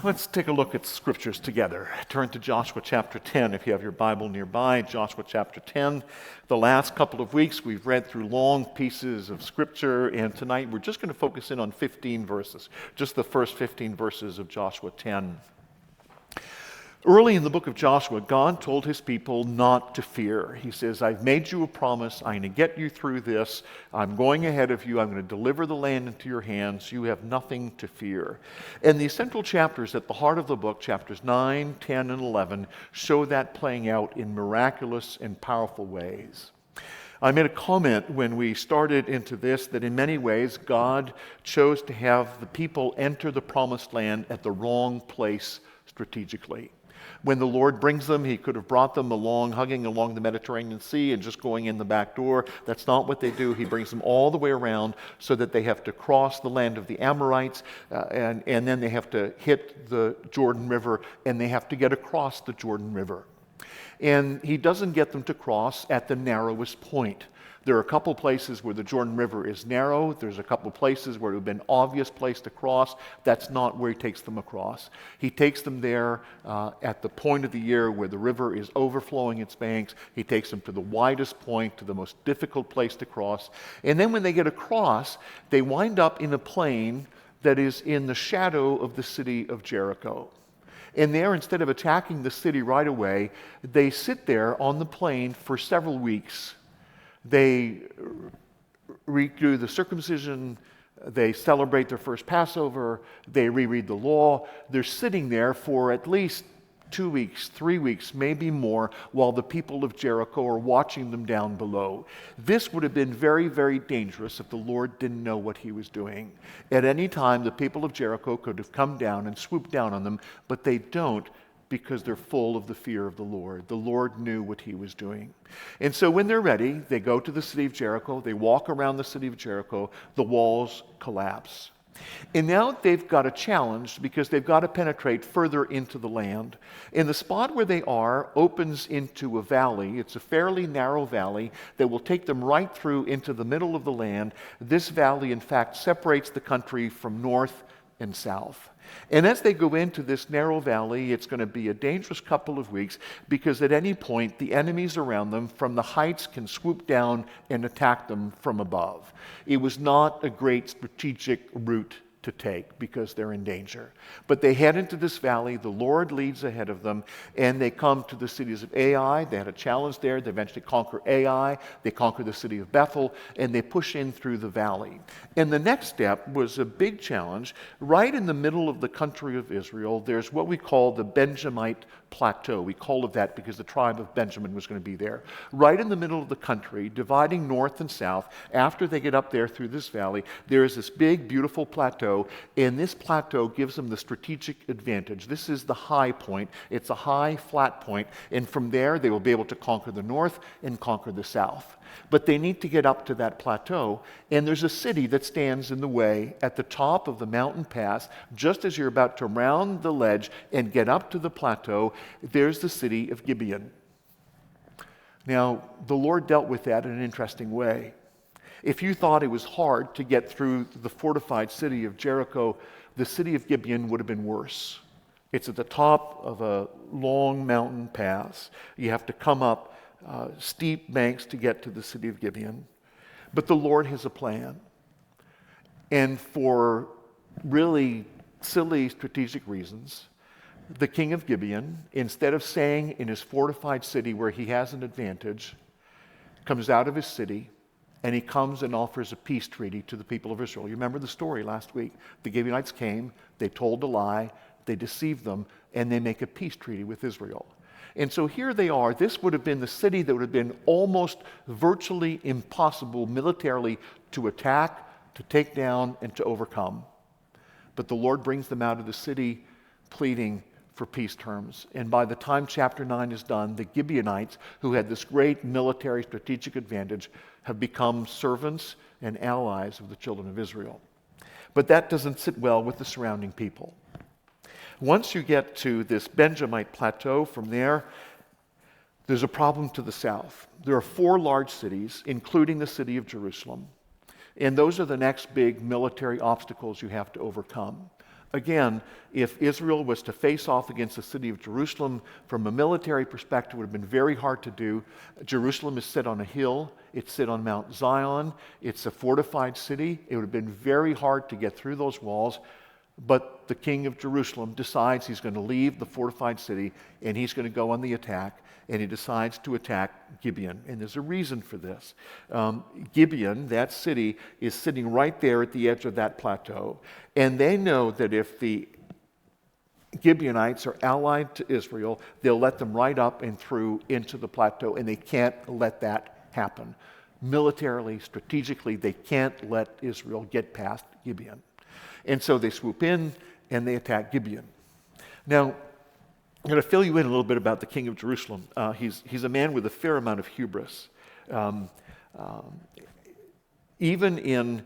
Let's take a look at scriptures together. Turn to Joshua chapter 10 if you have your Bible nearby. Joshua chapter 10. The last couple of weeks we've read through long pieces of scripture, and tonight we're just going to focus in on 15 verses, just the first 15 verses of Joshua 10. Early in the book of Joshua, God told his people not to fear. He says, I've made you a promise. I'm going to get you through this. I'm going ahead of you. I'm going to deliver the land into your hands. You have nothing to fear. And the essential chapters at the heart of the book, chapters 9, 10, and 11, show that playing out in miraculous and powerful ways. I made a comment when we started into this that in many ways God chose to have the people enter the promised land at the wrong place strategically. When the Lord brings them, he could have brought them along, hugging along the Mediterranean Sea and just going in the back door. That's not what they do. He brings them all the way around so that they have to cross the land of the Amorites, and then they have to hit the Jordan River, and they have to get across the Jordan River. And he doesn't get them to cross at the narrowest point. There are a couple places where the Jordan River is narrow. There's a couple places where it would have been an obvious place to cross. That's not where he takes them across. He takes them there at the point of the year where the river is overflowing its banks. He takes them to the widest point, to the most difficult place to cross. And then when they get across, they wind up in a plain that is in the shadow of the city of Jericho. And there, instead of attacking the city right away, they sit there on the plain for several weeks. They redo the circumcision, they celebrate their first Passover, they reread the law. They're sitting there for at least 2 weeks, 3 weeks, maybe more, while the people of Jericho are watching them down below. This would have been very, very dangerous if the Lord didn't know what he was doing. At any time, the people of Jericho could have come down and swooped down on them, but they don't, because they're full of the fear of the Lord. The Lord knew what he was doing. And so when they're ready, they go to the city of Jericho, they walk around the city of Jericho, the walls collapse. And now they've got a challenge because they've got to penetrate further into the land. And the spot where they are opens into a valley. It's a fairly narrow valley that will take them right through into the middle of the land. This valley, in fact, separates the country from north and south. And as they go into this narrow valley, it's going to be a dangerous couple of weeks because at any point, the enemies around them from the heights can swoop down and attack them from above. It was not a great strategic route to take because they're in danger. But they head into this valley, the Lord leads ahead of them, and they come to the cities of Ai. They had a challenge there. They eventually conquer Ai. They conquer the city of Bethel, and they push in through the valley. And the next step was a big challenge. Right in the middle of the country of Israel, there's what we call the Benjamite Plateau. We call it that because the tribe of Benjamin was going to be there. Right in the middle of the country, dividing north and south, after they get up there through this valley, there is this big, beautiful plateau, and this plateau gives them the strategic advantage. This is the high point. It's a high, flat point, and from there they will be able to conquer the north and conquer the south. But they need to get up to that plateau, and there's a city that stands in the way at the top of the mountain pass. Just as you're about to round the ledge and get up to the plateau, there's the city of Gibeon. Now, the Lord dealt with that in an interesting way. If you thought it was hard to get through the fortified city of Jericho, the city of Gibeon would have been worse. It's at the top of a long mountain pass. You have to come up steep banks to get to the city of Gibeon. But the Lord has a plan. And for really silly strategic reasons, the king of Gibeon, instead of staying in his fortified city where he has an advantage, comes out of his city and he comes and offers a peace treaty to the people of Israel. You remember the story last week. The Gibeonites came, they told a lie, they deceived them, and they make a peace treaty with Israel. And so here they are. This would have been the city that would have been almost virtually impossible militarily to attack, to take down, and to overcome. But the Lord brings them out of the city pleading for peace terms. And by the time chapter 9 is done, the Gibeonites, who had this great military strategic advantage, have become servants and allies of the children of Israel. But that doesn't sit well with the surrounding people. Once you get to this Benjamite plateau, from there's a problem to the south. There are 4 large cities, including the city of Jerusalem. And those are the next big military obstacles you have to overcome. Again, if Israel was to face off against the city of Jerusalem from a military perspective, it would have been very hard to do. Jerusalem is set on a hill. It's set on Mount Zion. It's a fortified city. It would have been very hard to get through those walls. But the king of Jerusalem decides he's going to leave the fortified city and he's going to go on the attack. And he decides to attack Gibeon. And there's a reason for this. Gibeon, that city, is sitting right there at the edge of that plateau. And they know that if the Gibeonites are allied to Israel, they'll let them right up and through into the plateau. And they can't let that happen. Militarily, strategically, they can't let Israel get past Gibeon. And so they swoop in and they attack Gibeon. Now, I'm going to fill you in a little bit about the king of Jerusalem. He's a man with a fair amount of hubris. Even in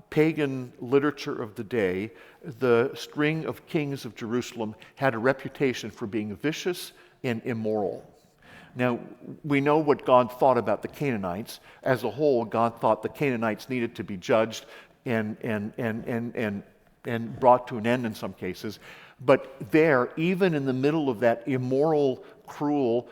pagan literature of the day, the string of kings of Jerusalem had a reputation for being vicious and immoral. Now, we know what God thought about the Canaanites. As a whole, God thought the Canaanites needed to be judged and brought to an end in some cases. But there, even in the middle of that immoral, cruel,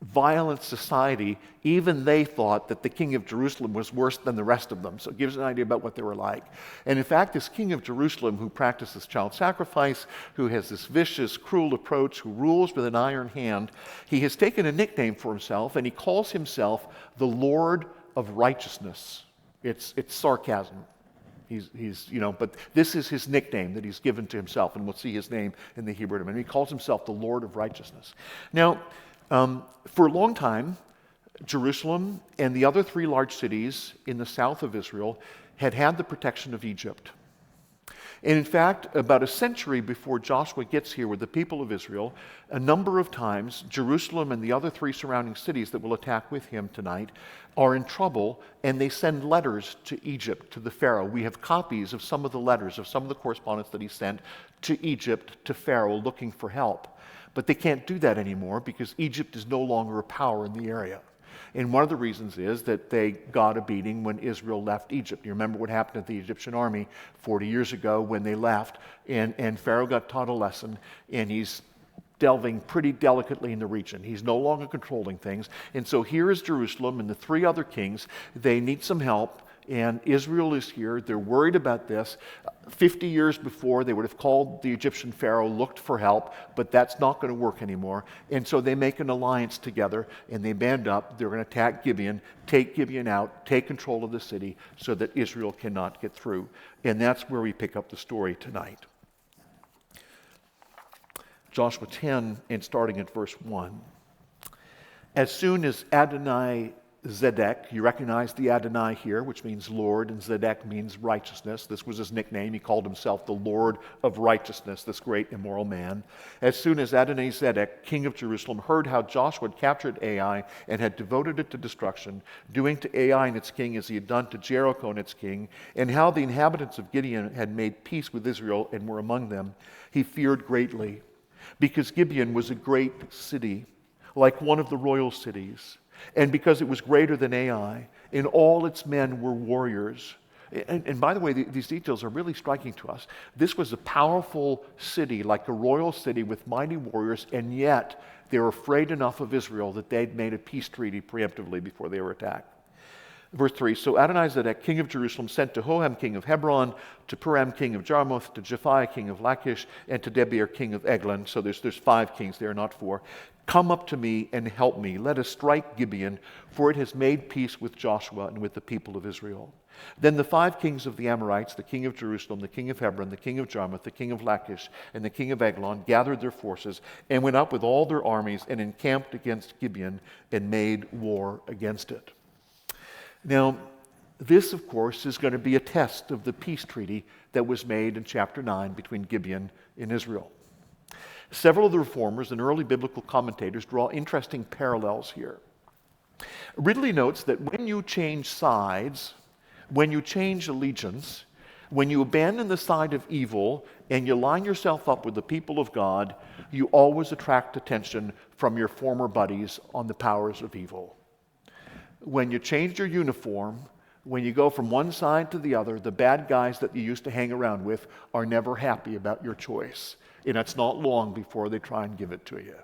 violent society, even they thought that the king of Jerusalem was worse than the rest of them. So it gives an idea about what they were like. And in fact, this king of Jerusalem who practices child sacrifice, who has this vicious, cruel approach, who rules with an iron hand, he has taken a nickname for himself, and he calls himself the Lord of Righteousness. It's sarcasm. But this is his nickname that he's given to himself, and we'll see his name in the Hebrew. And he calls himself the Lord of Righteousness. Now, for a long time, Jerusalem and the other three large cities in the south of Israel had the protection of Egypt. And in fact, about a century before Joshua gets here with the people of Israel, a number of times, Jerusalem and the other three surrounding cities that will attack with him tonight are in trouble, and they send letters to Egypt, to the Pharaoh. We have copies of some of the letters, of some of the correspondence that he sent to Egypt, to Pharaoh, looking for help. But they can't do that anymore because Egypt is no longer a power in the area. And one of the reasons is that they got a beating when Israel left Egypt. You remember what happened to the Egyptian army 40 years ago when they left, and Pharaoh got taught a lesson, and he's delving pretty delicately in the region. He's no longer controlling things. And so here is Jerusalem and the three other kings. They need some help, and Israel is here. They're worried about this. 50 years before, they would have called the Egyptian Pharaoh, looked for help, but that's not going to work anymore. And so they make an alliance together, and they band up. They're going to attack Gibeon, take Gibeon out, take control of the city so that Israel cannot get through. And that's where we pick up the story tonight. Joshua 10, and starting at verse 1. As soon as Adonai-Zedek, you recognize the Adonai here, which means Lord, and Zedek means righteousness. This was his nickname. He called himself the Lord of Righteousness, this great immoral man. As soon as Adonai-Zedek, king of Jerusalem, heard how Joshua had captured Ai and had devoted it to destruction, doing to Ai and its king as he had done to Jericho and its king, and how the inhabitants of Gibeon had made peace with Israel and were among them, he feared greatly, because Gibeon was a great city, like one of the royal cities, and because it was greater than Ai, and all its men were warriors. And by the way, these details are really striking to us. This was a powerful city, like a royal city with mighty warriors, and yet they were afraid enough of Israel that they'd made a peace treaty preemptively before they were attacked. Verse 3, so Adonai-Zedek, king of Jerusalem, sent to Hoham, king of Hebron, to Piram, king of Jarmuth, to Japhiah, king of Lachish, and to Debir, king of Eglon. So there's 5 kings there, not 4. Come up to me and help me. Let us strike Gibeon, for it has made peace with Joshua and with the people of Israel. Then the 5 kings of the Amorites, the king of Jerusalem, the king of Hebron, the king of Jarmuth, the king of Lachish, and the king of Eglon gathered their forces and went up with all their armies and encamped against Gibeon and made war against it. Now, this, of course, is going to be a test of the peace treaty that was made in chapter 9 between Gibeon and Israel. Several of the reformers and early biblical commentators draw interesting parallels here. Ridley notes that when you change sides, when you change allegiance, when you abandon the side of evil and you line yourself up with the people of God, you always attract attention from your former buddies on the powers of evil. When you change your uniform, When you go from one side to the other, the bad guys that you used to hang around with are never happy about your choice. And it's not long before they try and give it to you.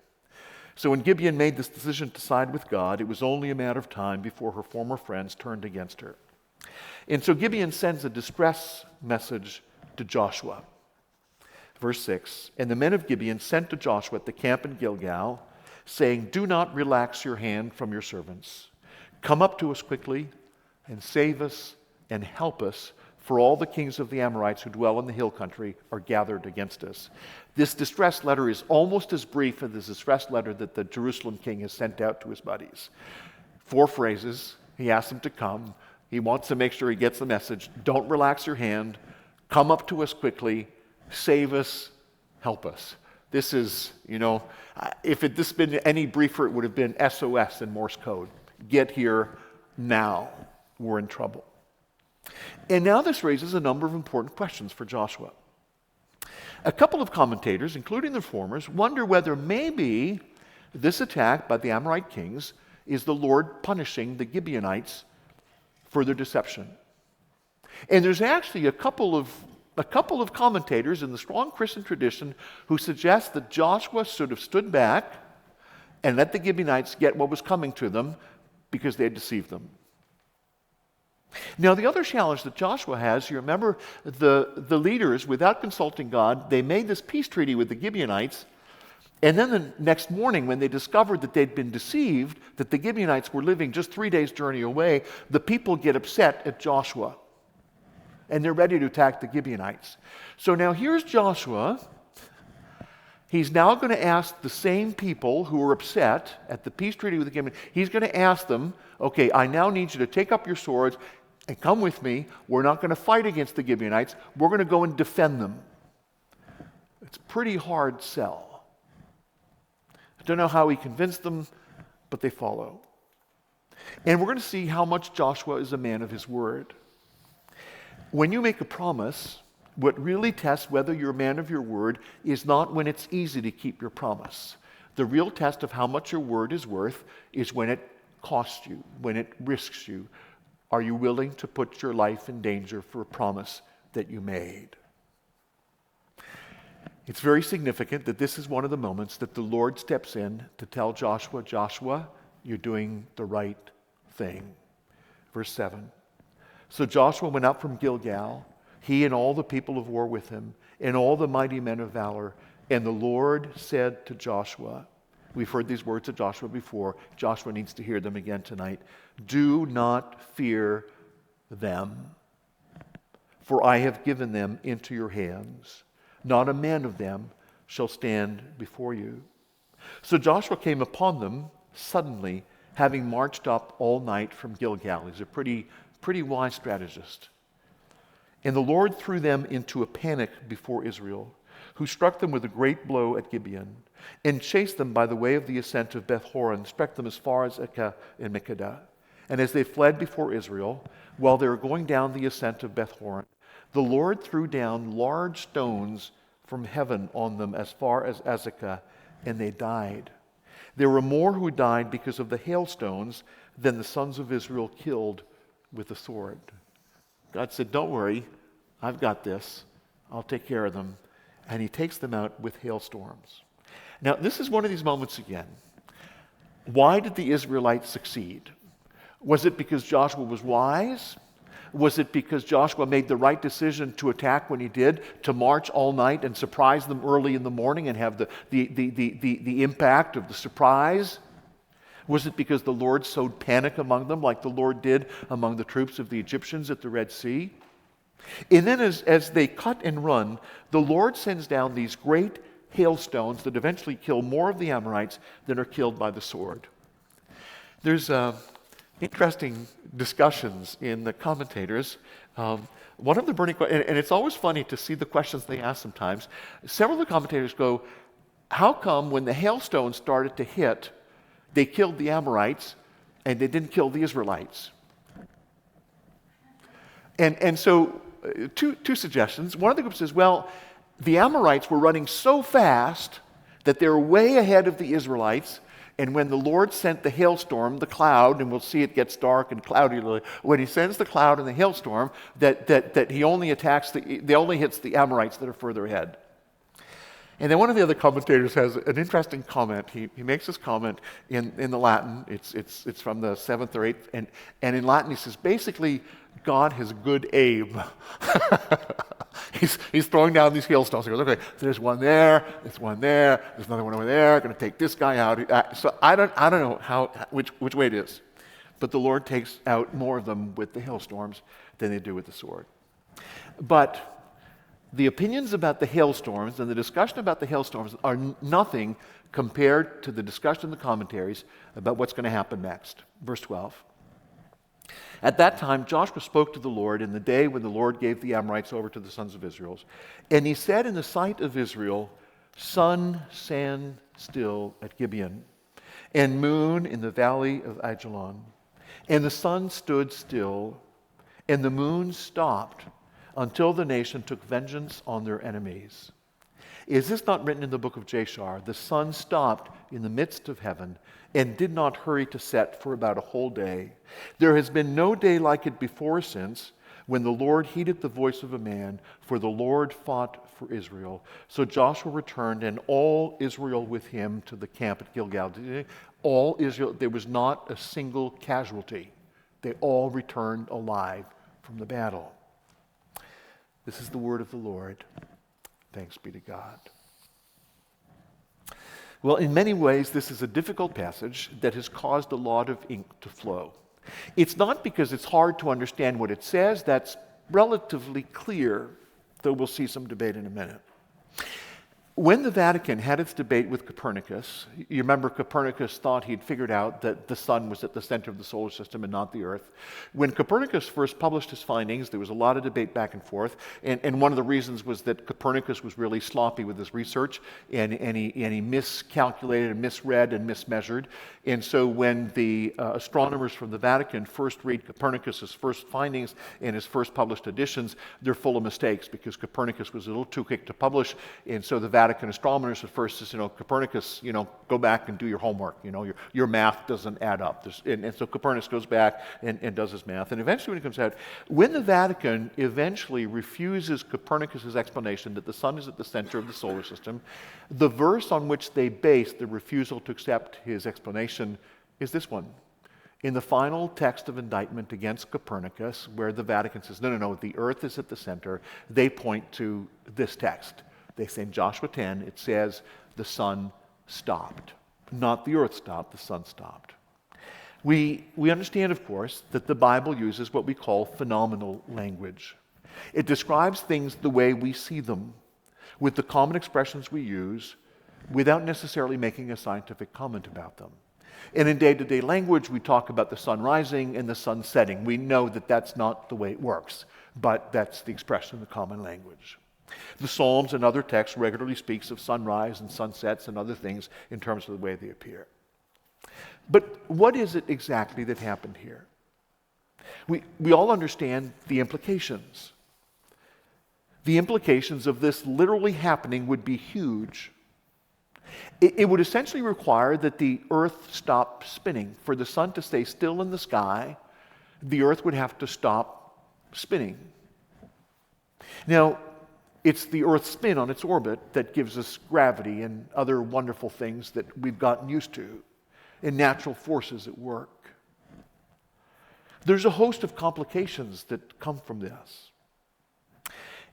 So when Gibeon made this decision to side with God, it was only a matter of time before her former friends turned against her. And so Gibeon sends a distress message to Joshua. Verse 6, and the men of Gibeon sent to Joshua at the camp in Gilgal, saying, do not relax your hand from your servants. Come up to us quickly and save us and help us, for all the kings of the Amorites who dwell in the hill country are gathered against us. This distress letter is almost as brief as the distress letter that the Jerusalem king has sent out to his buddies. 4 phrases. He asks them to come. He wants to make sure he gets the message. Don't relax your hand. Come up to us quickly. Save us. Help us. This is, if it this been any briefer, it would have been SOS in Morse code. Get here now. We're in trouble. And now this raises a number of important questions for Joshua. A couple of commentators, including the reformers, wonder whether maybe this attack by the Amorite kings is the Lord punishing the Gibeonites for their deception. And there's actually a couple of commentators in the strong Christian tradition who suggest that Joshua should have stood back and let the Gibeonites get what was coming to them because they had deceived them. Now, the other challenge that Joshua has, you remember the leaders, without consulting God, they made this peace treaty with the Gibeonites, and then the next morning when they discovered that they'd been deceived, that the Gibeonites were living just 3 days' journey away, the people get upset at Joshua, and they're ready to attack the Gibeonites. So now here's Joshua. He's now going to ask the same people who were upset at the peace treaty with the Gibeonites, he's going to ask them, okay, I now need you to take up your swords and come with me. We're not going to fight against the Gibeonites. We're going to go and defend them. It's a pretty hard sell. I don't know how he convinced them, but they follow. And we're going to see how much Joshua is a man of his word. When you make a promise, what really tests whether you're a man of your word is not when it's easy to keep your promise. The real test of how much your word is worth is when it costs you, when it risks you. Are you willing to put your life in danger for a promise that you made? It's very significant that this is one of the moments that the Lord steps in to tell Joshua, Joshua, you're doing the right thing. Verse 7. So Joshua went up from Gilgal, he and all the people of war with him, and all the mighty men of valor. And the Lord said to Joshua, we've heard these words of Joshua before. Joshua needs to hear them again tonight. Do not fear them, for I have given them into your hands. Not a man of them shall stand before you. So Joshua came upon them suddenly, having marched up all night from Gilgal. He's a pretty wise strategist. And the Lord threw them into a panic before Israel, who struck them with a great blow at Gibeon, and chased them by the way of the ascent of Beth-horon, struck them as far as Ekah and Mikkedah. And as they fled before Israel, while they were going down the ascent of Beth-horon, the Lord threw down large stones from heaven on them as far as Azekah, and they died. There were more who died because of the hailstones than the sons of Israel killed with the sword. God said, don't worry, I've got this. I'll take care of them. And he takes them out with hailstorms. Now, this is one of these moments again. Why did the Israelites succeed? Was it because Joshua was wise? Was it because Joshua made the right decision to attack when he did, to march all night and surprise them early in the morning and have the impact of the surprise? Was it because the Lord sowed panic among them like the Lord did among the troops of the Egyptians at the Red Sea? And then as they cut and run, the Lord sends down these great hailstones that eventually kill more of the Amorites than are killed by the sword. There's interesting discussions in the commentators. One of the burning questions, and it's always funny to see the questions they ask sometimes. Several of the commentators go, how come when the hailstones started to hit, they killed the Amorites and they didn't kill the Israelites? And so two suggestions. One of the groups says, well, the Amorites were running so fast that they were way ahead of the Israelites, And when the Lord sent the hailstorm, the cloud, and we'll see it gets dark and cloudy, when he sends the cloud and the hailstorm, that he only only hits the Amorites that are further ahead. And then one of the other commentators has an interesting comment. He makes this comment in the Latin. It's from the 7th or 8th. And in Latin he says, basically, God has good aim. He's throwing down these hailstones. He goes, okay, so there's one there, there's another one over there, going to take this guy out. So I don't know which way it is. But the Lord takes out more of them with the hailstorms than they do with the sword. But the opinions about the hailstorms and the discussion about the hailstorms are nothing compared to the discussion in the commentaries about what's going to happen next. Verse 12. At that time, Joshua spoke to the Lord in the day when the Lord gave the Amorites over to the sons of Israel. And he said in the sight of Israel, sun stand still at Gibeon, and moon in the valley of Ajalon. And the sun stood still, and the moon stopped, until the nation took vengeance on their enemies. Is this not written in the book of Jashar? The sun stopped in the midst of heaven and did not hurry to set for about a whole day. There has been no day like it before or since, when the Lord heeded the voice of a man, for the Lord fought for Israel. So Joshua returned, and all Israel with him, to the camp at Gilgal. All Israel, there was not a single casualty. They all returned alive from the battle. This is the word of the Lord. Thanks be to God. Well, in many ways, this is a difficult passage that has caused a lot of ink to flow. It's not because it's hard to understand what it says. That's relatively clear, though we'll see some debate in a minute. When the Vatican had its debate with Copernicus, you remember Copernicus thought he'd figured out that the sun was at the center of the solar system and not the earth. When Copernicus first published his findings, there was a lot of debate back and forth, and one of the reasons was that Copernicus was really sloppy with his research, and he miscalculated and misread and mismeasured. And so when the astronomers from the Vatican first read Copernicus's first findings in his first published editions, they're full of mistakes because Copernicus was a little too quick to publish, and so the Vatican astronomers at first says, Copernicus, go back and do your homework. Your math doesn't add up. And so Copernicus goes back and does his math. And eventually when it comes out, when the Vatican eventually refuses Copernicus's explanation that the sun is at the center of the solar system, the verse on which they base the refusal to accept his explanation is this one. In the final text of indictment against Copernicus, where the Vatican says, no, the earth is at the center, they point to this text. They say in Joshua 10, it says the sun stopped. Not the earth stopped, the sun stopped. We understand, of course, that the Bible uses what we call phenomenal language. It describes things the way we see them, with the common expressions we use, without necessarily making a scientific comment about them. And in day-to-day language, we talk about the sun rising and the sun setting. We know that that's not the way it works, but that's the expression in the common language. The Psalms and other texts regularly speaks of sunrise and sunsets and other things in terms of the way they appear. But what is it exactly that happened here? We all understand the implications. The implications of this literally happening would be huge. It would essentially require that the earth stop spinning. For the sun to stay still in the sky, the earth would have to stop spinning. Now, it's the Earth's spin on its orbit that gives us gravity and other wonderful things that we've gotten used to, and natural forces at work. There's a host of complications that come from this.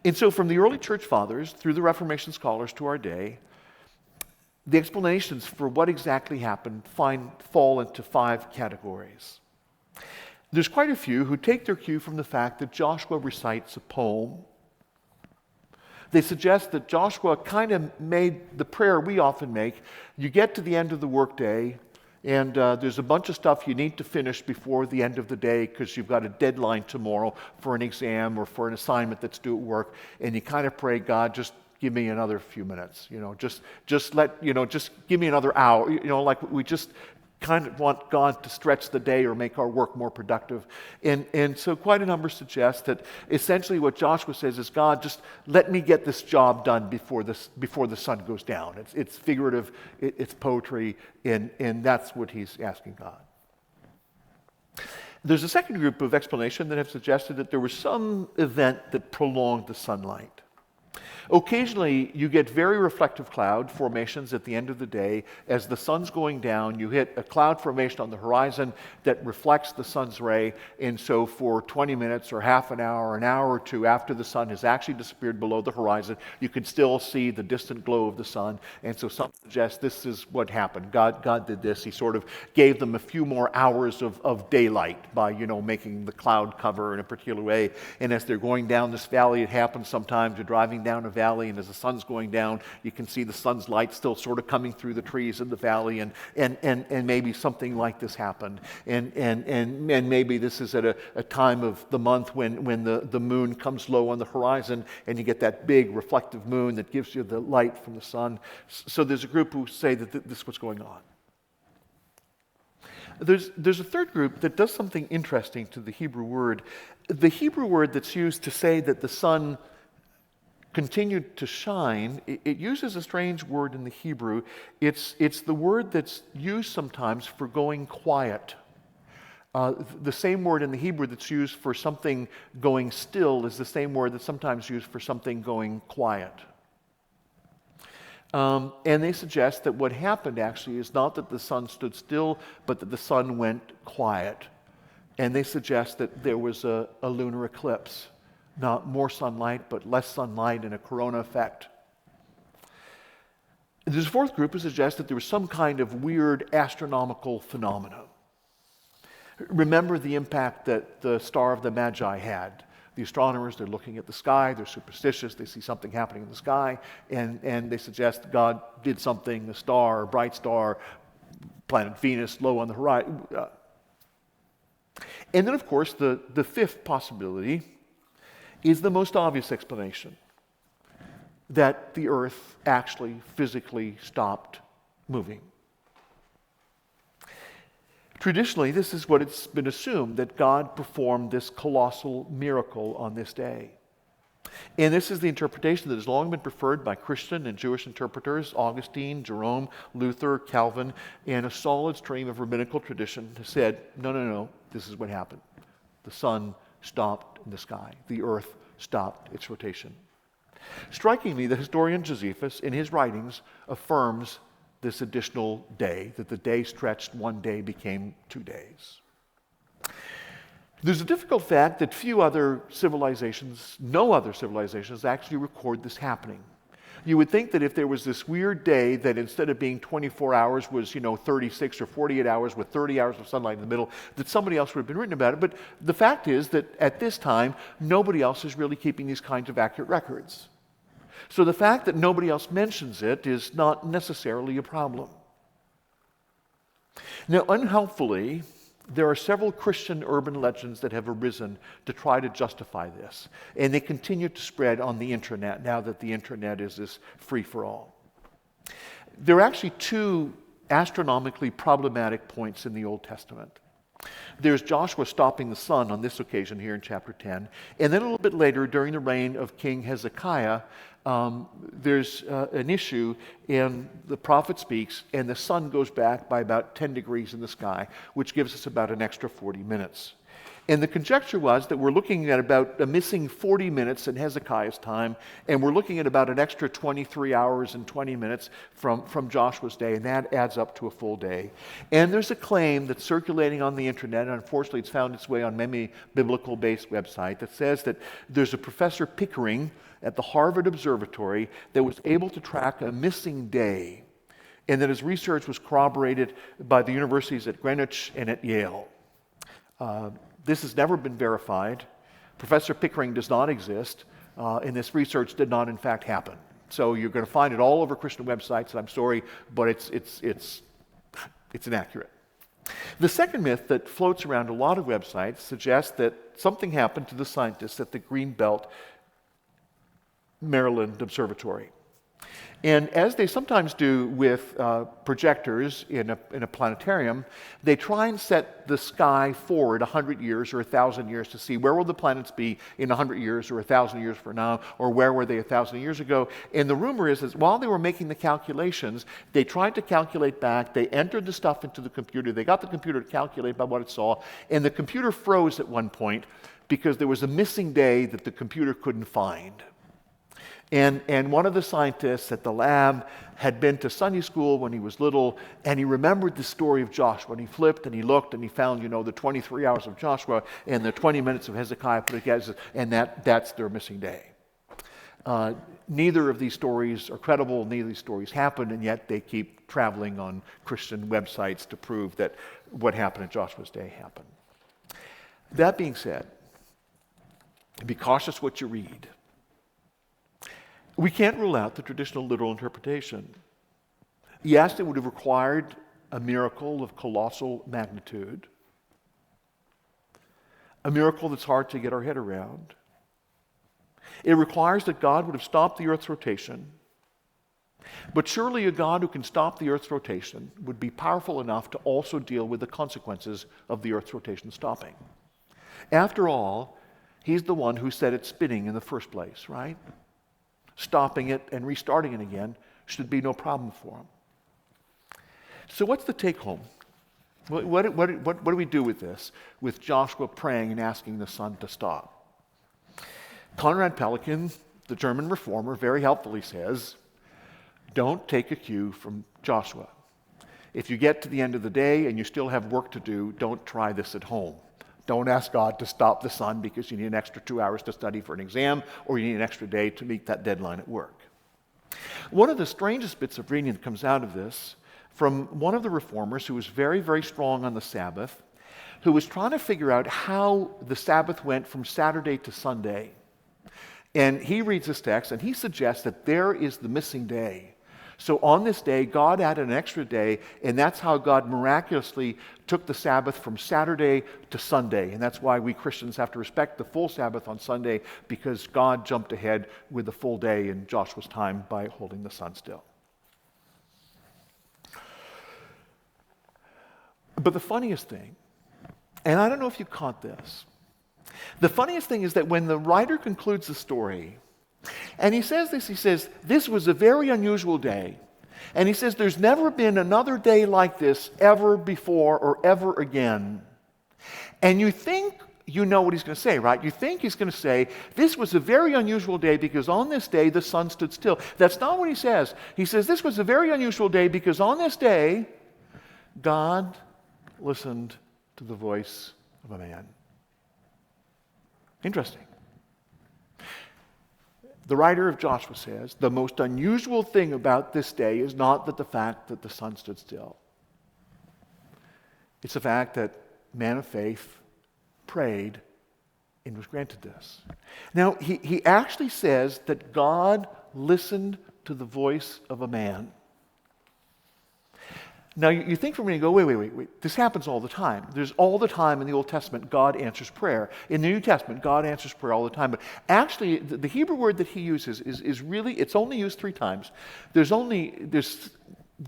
And so from the early church fathers through the Reformation scholars to our day, the explanations for what exactly happened fall into 5 categories. There's quite a few who take their cue from the fact that Joshua recites a poem. They suggest that Joshua kind of made the prayer we often make. You get to the end of the workday, and there's a bunch of stuff you need to finish before the end of the day because you've got a deadline tomorrow for an exam or for an assignment that's due at work, and you kind of pray, God, just give me another few minutes. Just give me another hour. Like we just kind of want God to stretch the day or make our work more productive. And so quite a number suggest that essentially what Joshua says is, God, just let me get this job done before the sun goes down. It's figurative, it's poetry, and that's what he's asking God. There's a second group of explanation that have suggested that there was some event that prolonged the sunlight. Occasionally, you get very reflective cloud formations at the end of the day. As the sun's going down, you hit a cloud formation on the horizon that reflects the sun's ray, and so for 20 minutes or half an hour or two after the sun has actually disappeared below the horizon, you can still see the distant glow of the sun, and so some suggest this is what happened. God did this. He sort of gave them a few more hours of daylight by, making the cloud cover in a particular way, and as they're going down this valley, it happens sometimes. You're driving down a valley, and as the sun's going down, you can see the sun's light still sort of coming through the trees in the valley, and maybe something like this happened. And maybe this is at a time of the month when the moon comes low on the horizon, and you get that big reflective moon that gives you the light from the sun. So there's a group who say that this is what's going on. There's a third group that does something interesting to the Hebrew word. The Hebrew word that's used to say that the sun continued to shine, it uses a strange word in the Hebrew. It's the word that's used sometimes for going quiet. The same word in the Hebrew that's used for something going still is the same word that's sometimes used for something going quiet. And they suggest that what happened actually is not that the sun stood still, but that the sun went quiet. And they suggest that there was a lunar eclipse. Not more sunlight, but less sunlight and a corona effect. There's a fourth group who suggests that there was some kind of weird astronomical phenomenon. Remember the impact that the Star of the Magi had. The astronomers, they're looking at the sky, they're superstitious, they see something happening in the sky, and they suggest God did something, the star, bright star, planet Venus, low on the horizon. And then, of course, the fifth possibility is the most obvious explanation, that the earth actually physically stopped moving. Traditionally, this is what it's been assumed, that God performed this colossal miracle on this day. And this is the interpretation that has long been preferred by Christian and Jewish interpreters, Augustine, Jerome, Luther, Calvin, and a solid stream of rabbinical tradition has said, no, this is what happened. The sun stopped in the sky. The earth stopped its rotation. Strikingly, the historian Josephus, in his writings, affirms this additional day, that the day stretched one day became 2 days. There's a difficult fact that no other civilizations actually record this happening. You would think that if there was this weird day that instead of being 24 hours was, 36 or 48 hours with 30 hours of sunlight in the middle, that somebody else would have been written about it. But the fact is that at this time, nobody else is really keeping these kinds of accurate records. So the fact that nobody else mentions it is not necessarily a problem. Now, unhelpfully, there are several Christian urban legends that have arisen to try to justify this. And they continue to spread on the internet now that the internet is this free-for-all. There are actually two astronomically problematic points in the Old Testament. There's Joshua stopping the sun on this occasion here in chapter 10. And then a little bit later, during the reign of King Hezekiah, there's an issue, and the prophet speaks, and the sun goes back by about 10 degrees in the sky, which gives us about an extra 40 minutes. And the conjecture was that we're looking at about a missing 40 minutes in Hezekiah's time, and we're looking at about an extra 23 hours and 20 minutes from Joshua's day, and that adds up to a full day. And there's a claim that's circulating on the internet, and unfortunately it's found its way on many biblical-based websites, that says that there's a Professor Pickering at the Harvard Observatory that was able to track a missing day, and that his research was corroborated by the universities at Greenwich and at Yale. This has never been verified. Professor Pickering does not exist, and this research did not, in fact, happen. So you're going to find it all over Christian websites, and I'm sorry, but it's inaccurate. The second myth that floats around a lot of websites suggests that something happened to the scientists at the Greenbelt, Maryland Observatory. And as they sometimes do with projectors in a planetarium, they try and set the sky forward 100 years or 1,000 years to see where will the planets be in 100 years or 1,000 years from now, or where were they 1,000 years ago. And the rumor is that while they were making the calculations, they tried to calculate back, they entered the stuff into the computer, they got the computer to calculate by what it saw, and the computer froze at one point because there was a missing day that the computer couldn't find. And one of the scientists at the lab had been to Sunday school when he was little, and he remembered the story of Joshua. And he flipped and he looked and he found, the 23 hours of Joshua and the 20 minutes of Hezekiah put together, and that's their missing day. Neither of these stories are credible, neither of these stories happened, and yet they keep traveling on Christian websites to prove that what happened in Joshua's day happened. That being said, be cautious what you read. We can't rule out the traditional literal interpretation. Yes, it would have required a miracle of colossal magnitude, a miracle that's hard to get our head around. It requires that God would have stopped the earth's rotation, but surely a God who can stop the earth's rotation would be powerful enough to also deal with the consequences of the earth's rotation stopping. After all, he's the one who set it spinning in the first place, right? Stopping it and restarting it again should be no problem for him. So what's the take home? What do we do with this, with Joshua praying and asking the sun to stop? Conrad Pelikan, the German reformer, very helpfully says, don't take a cue from Joshua. If you get to the end of the day and you still have work to do, don't try this at home. Don't ask God to stop the sun because you need an extra 2 hours to study for an exam, or you need an extra day to meet that deadline at work. One of the strangest bits of reading that comes out of this, from one of the reformers who was very, very strong on the Sabbath, who was trying to figure out how the Sabbath went from Saturday to Sunday. And he reads this text and he suggests that there is the missing day. So on this day, God added an extra day, and that's how God miraculously took the Sabbath from Saturday to Sunday. And that's why we Christians have to respect the full Sabbath on Sunday, because God jumped ahead with the full day in Joshua's time by holding the sun still. But the funniest thing, and I don't know if you caught this, the funniest thing is that when the writer concludes the story, and he says, this was a very unusual day. And he says, there's never been another day like this ever before or ever again. And you think you know what he's going to say, right? You think he's going to say, this was a very unusual day because on this day the sun stood still. That's not what he says. He says, this was a very unusual day because on this day, God listened to the voice of a man. Interesting. The writer of Joshua says, the most unusual thing about this day is not the fact that the sun stood still. It's the fact that man of faith prayed and was granted this. Now, he actually says that God listened to the voice of a man. Now, you think for a minute, you go, wait. This happens all the time. There's all the time in the Old Testament, God answers prayer. In the New Testament, God answers prayer all the time. But actually, the Hebrew word that he uses is really, it's only used 3 times. There's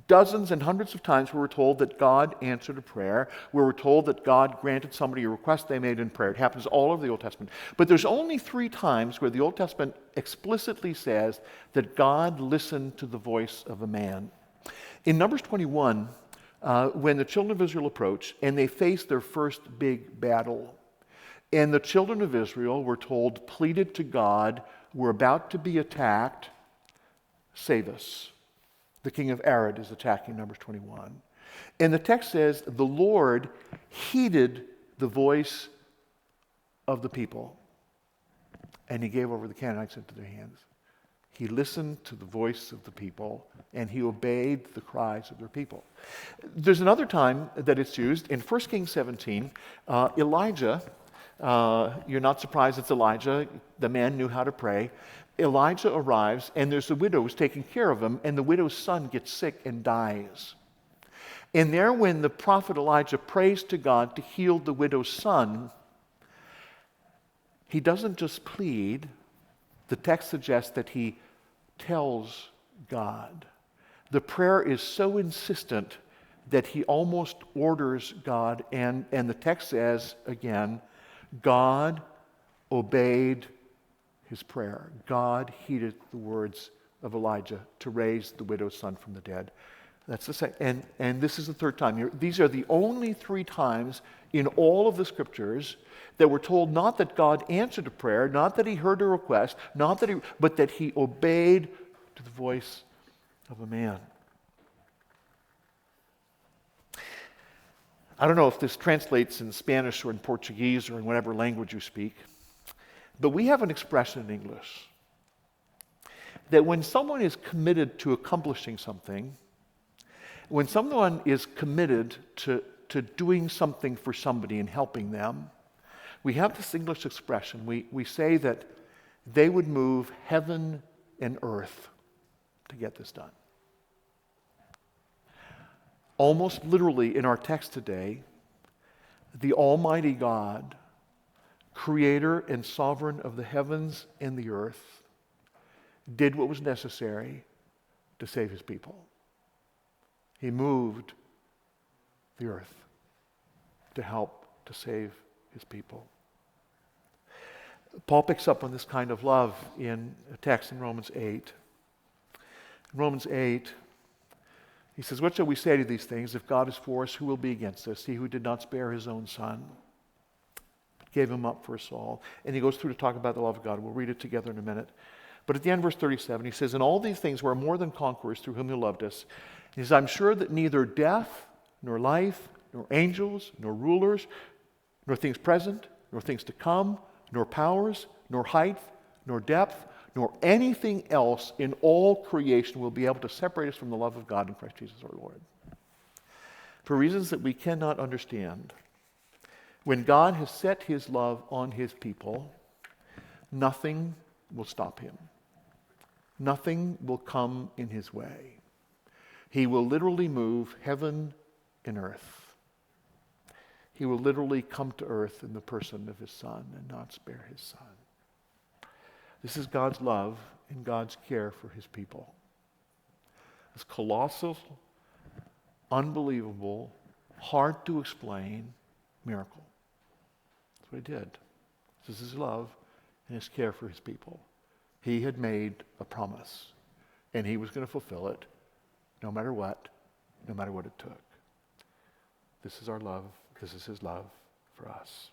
dozens and hundreds of times where we're told that God answered a prayer, where we're told that God granted somebody a request they made in prayer. It happens all over the Old Testament. But there's only 3 times where the Old Testament explicitly says that God listened to the voice of a man. In Numbers 21, when the children of Israel approach and they face their first big battle, and the children of Israel, we're told, pleaded to God, we're about to be attacked, save us. The king of Arad is attacking, Numbers 21. And the text says, the Lord heeded the voice of the people, and he gave over the Canaanites into their hands. He listened to the voice of the people, and he obeyed the cries of their people. There's another time that it's used. In 1 Kings 17, Elijah, you're not surprised it's Elijah, the man knew how to pray. Elijah arrives, and there's a widow who's taking care of him, and the widow's son gets sick and dies. And there, when the prophet Elijah prays to God to heal the widow's son, he doesn't just plead. The text suggests that he tells God. The prayer is so insistent that he almost orders God, and the text says, again, God obeyed his prayer. God heeded the words of Elijah to raise the widow's son from the dead. That's the second, and this is the third time. These are the only 3 times in all of the scriptures that we're told not that God answered a prayer, not that he heard a request, but that he obeyed to the voice of a man. I don't know if this translates in Spanish or in Portuguese or in whatever language you speak, but we have an expression in English that when someone is committed to accomplishing something, when someone is committed to doing something for somebody and helping them, we have this English expression. We say that they would move heaven and earth to get this done. Almost literally in our text today, the Almighty God, creator and sovereign of the heavens and the earth, did what was necessary to save his people. He moved the earth to help to save his people. Paul picks up on this kind of love in a text in Romans 8. In Romans 8, he says, "What shall we say to these things? If God is for us, who will be against us? He who did not spare his own son, but gave him up for us all." And he goes through to talk about the love of God. We'll read it together in a minute. But at the end, verse 37, he says, "In all these things we're more than conquerors through whom he loved us." He says, "I'm sure that neither death, nor life, nor angels, nor rulers, nor things present, nor things to come, nor powers, nor height, nor depth, nor anything else in all creation will be able to separate us from the love of God in Christ Jesus our Lord." For reasons that we cannot understand, when God has set his love on his people, nothing will stop him. Nothing will come in his way. He will literally move heaven and earth. He will literally come to earth in the person of his Son and not spare his Son. This is God's love and God's care for his people. This colossal, unbelievable, hard to explain miracle. That's what he did. This is his love and his care for his people. He had made a promise, and he was going to fulfill it no matter what it took. This is our love. This is his love for us.